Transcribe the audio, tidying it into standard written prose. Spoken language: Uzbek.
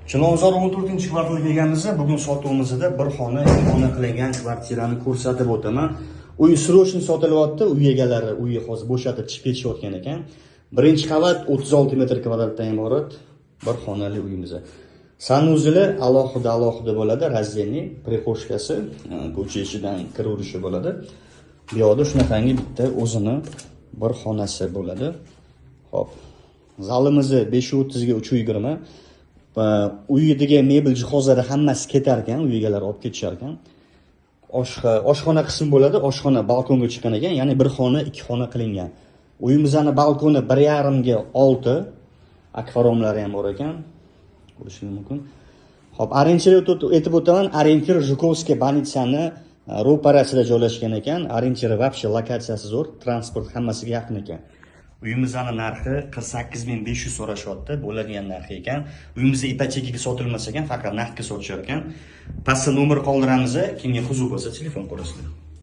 Chilonzor 14-kvartiraga kelganimizda bugun sotuvimizda bir xona, ikki xona qilingan kvartirani ko'rsatib o'taman. Uy srochniy sotilyapti, uy egalari uyni hozir bo'shatib chiqib ketishayotgan ekan. Birinchi qavat 36 metr kvadratdan iborat bir xonali uyimiz. Sanuzli alohida bo'ladi, razdельный, prixoshkasi, ko'cha ichidan kiraverishi bo'ladi. Bu yoqda shunaqangi bitta o'zini bir xonasi bo'ladi. Xo'p. Zalimizni 530 ga 320. Uydagi mebel jihozlari hammasi ketar ekan, uy egalari olib ketishar ekan. Oshxona qismi bo'ladi, oshxona balkonga chiqqan ekan, ya'ni bir xona, ikki xona qilingan. Uyimizning balkoni 1,5 ga 6, akvariumlari ham bor ekan. Ko'rishingiz mumkin. Xo'p, orientir etib o'taman, orientir Zhukovskiy banitsani ro'parasida joylashgan ekan. Orientir вообще lokatsiyasi zo'r, transport hammasiga yaqin ekan. Uyimizning narxi 48500 so'rashyapti, bo'ladigan narxi ekan. Uyimizda ipotekaga sotilmas ekan, faqat naqdga sotishar ekan. Pastda nomer qoldiramiz, kimga qiziq bo'lsa telefon qo'yasizlar.